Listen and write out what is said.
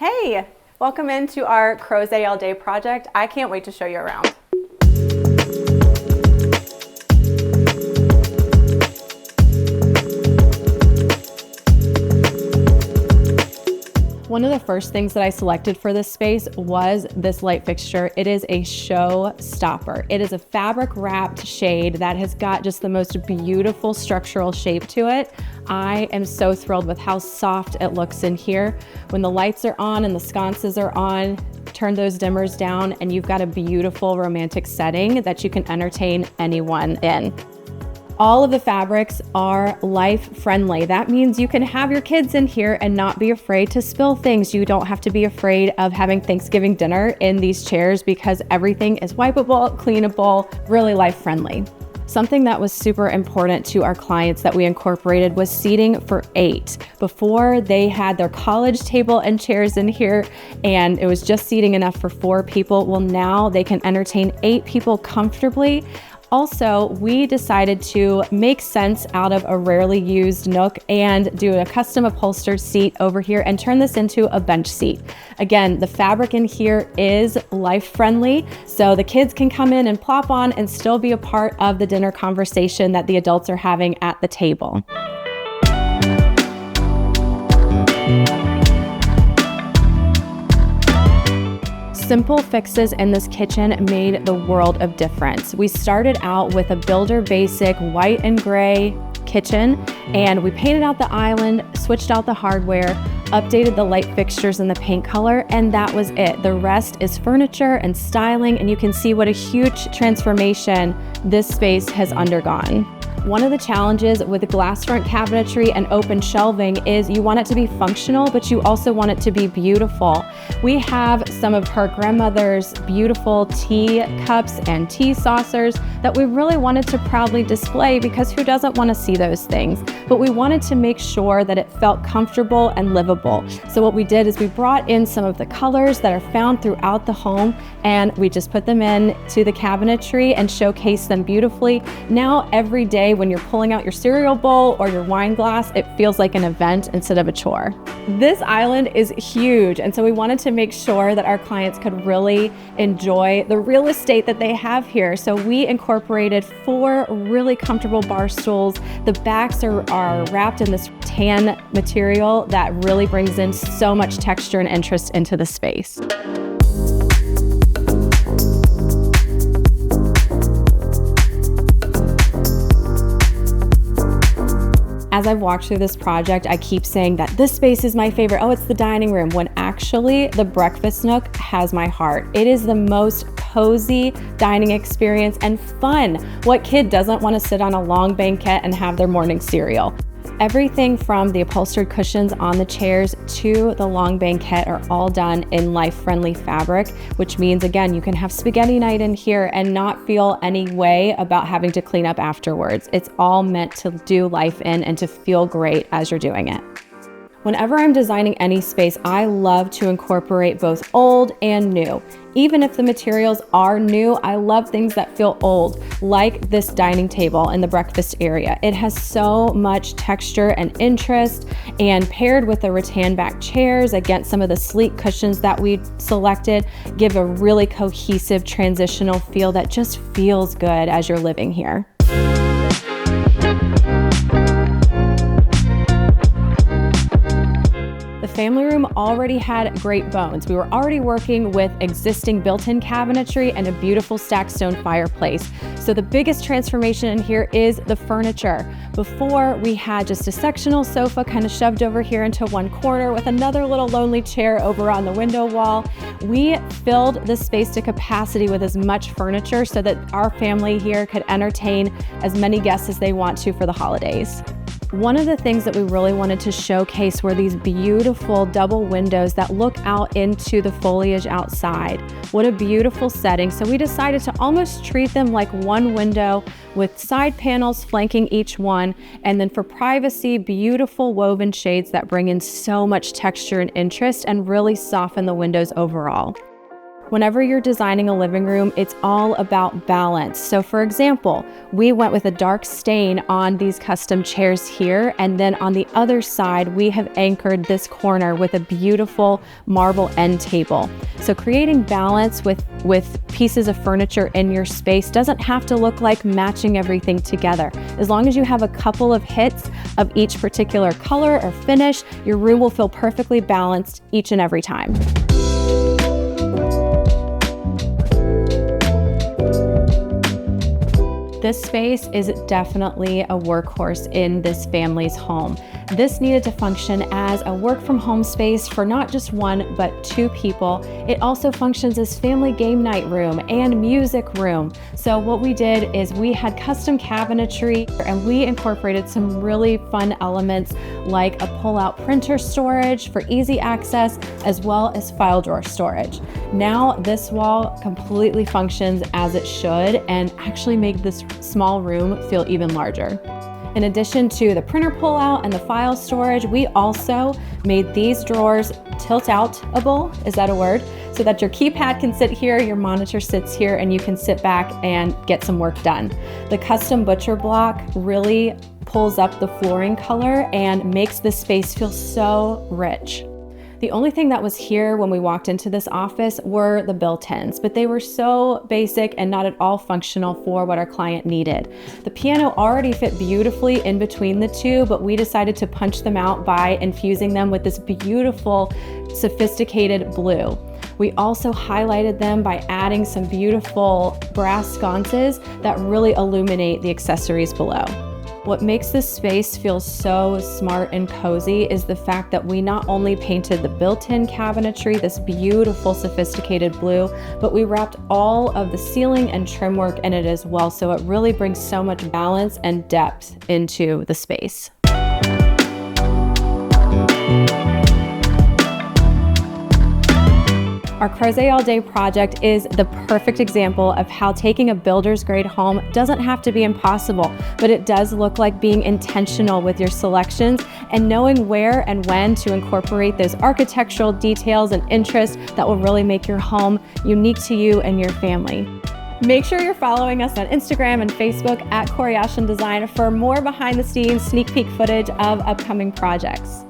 Hey, welcome into our Crozet all day project. I can't wait to show you around. One of the first things that I selected for this space was this light fixture. It is a show stopper. It is a fabric wrapped shade that has got just the most beautiful structural shape to it. I am so thrilled with how soft it looks in here. When the lights are on and the sconces are on, turn those dimmers down and you've got a beautiful romantic setting that you can entertain anyone in. All of the fabrics are life friendly. That means you can have your kids in here and not be afraid to spill things. You don't have to be afraid of having Thanksgiving dinner in these chairs because everything is wipeable, cleanable, really life friendly. Something that was super important to our clients that we incorporated was seating for 8. Before, they had their college table and chairs in here and it was just seating enough for 4 people. Well, now they can entertain 8 people comfortably. Also, we decided to make sense out of a rarely used nook and do a custom upholstered seat over here and turn this into a bench seat. Again, the fabric in here is life friendly, so the kids can come in and plop on and still be a part of the dinner conversation that the adults are having at the table. Simple fixes in this kitchen made the world of difference. We started out with a builder basic white and gray kitchen and we painted out the island, switched out the hardware, updated the light fixtures and the paint color, and that was it. The rest is furniture and styling, and you can see what a huge transformation this space has undergone. One of the challenges with glass front cabinetry and open shelving is you want it to be functional, but you also want it to be beautiful. We have some of her grandmother's beautiful tea cups and tea saucers that we really wanted to proudly display because who doesn't want to see those things? But we wanted to make sure that it felt comfortable and livable. So what we did is we brought in some of the colors that are found throughout the home and we just put them in to the cabinetry and showcase them beautifully. Now every day when you're pulling out your cereal bowl or your wine glass, it feels like an event instead of a chore. This island is huge, and so we wanted to make sure that our clients could really enjoy the real estate that they have here. So we incorporated 4 really comfortable bar stools. The backs are wrapped in this tan material that really brings in so much texture and interest into the space. As I've walked through this project, I keep saying that this space is my favorite. Oh, it's the dining room, when actually the breakfast nook has my heart. It is the most cozy dining experience and fun. What kid doesn't want to sit on a long banquette and have their morning cereal? Everything from the upholstered cushions on the chairs to the long banquette are all done in life-friendly fabric, which means, again, you can have spaghetti night in here and not feel any way about having to clean up afterwards. It's all meant to do life in and to feel great as you're doing it. Whenever I'm designing any space, I love to incorporate both old and new. Even if the materials are new, I love things that feel old, like this dining table in the breakfast area. It has so much texture and interest, and paired with the rattan back chairs against some of the sleek cushions that we selected, give a really cohesive transitional feel that just feels good as you're living here. The family room already had great bones. We were already working with existing built-in cabinetry and a beautiful stacked stone fireplace. So the biggest transformation in here is the furniture. Before, we had just a sectional sofa kind of shoved over here into one corner with another little lonely chair over on the window wall. We filled the space to capacity with as much furniture so that our family here could entertain as many guests as they want to for the holidays. One of the things that we really wanted to showcase were these beautiful double windows that look out into the foliage outside. What a beautiful setting. So we decided to almost treat them like one window with side panels flanking each one. And then for privacy, beautiful woven shades that bring in so much texture and interest and really soften the windows overall. Whenever you're designing a living room, it's all about balance. So for example, we went with a dark stain on these custom chairs here, and then on the other side, we have anchored this corner with a beautiful marble end table. So creating balance with pieces of furniture in your space doesn't have to look like matching everything together. As long as you have a couple of hits of each particular color or finish, your room will feel perfectly balanced each and every time. This space is definitely a workhorse in this family's home. This needed to function as a work from home space for not just one, but two people. It also functions as family game night room and music room. So what we did is we had custom cabinetry and we incorporated some really fun elements like a pull-out printer storage for easy access, as well as file drawer storage. Now this wall completely functions as it should and actually make this small room feel even larger. In addition to the printer pullout and the file storage, we also made these drawers tilt-outable, is that a word? So that your keypad can sit here, your monitor sits here, and you can sit back and get some work done. The custom butcher block really pulls up the flooring color and makes this space feel so rich. The only thing that was here when we walked into this office were the built-ins, but they were so basic and not at all functional for what our client needed. The piano already fit beautifully in between the two, but we decided to punch them out by infusing them with this beautiful, sophisticated blue. We also highlighted them by adding some beautiful brass sconces that really illuminate the accessories below. What makes this space feel so smart and cozy is the fact that we not only painted the built-in cabinetry, this beautiful sophisticated blue, but we wrapped all of the ceiling and trim work in it as well. So it really brings so much balance and depth into the space. Our Crozet All Day project is the perfect example of how taking a builder's grade home doesn't have to be impossible, but it does look like being intentional with your selections and knowing where and when to incorporate those architectural details and interests that will really make your home unique to you and your family. Make sure you're following us on Instagram and Facebook at Koryashin Design for more behind the scenes sneak peek footage of upcoming projects.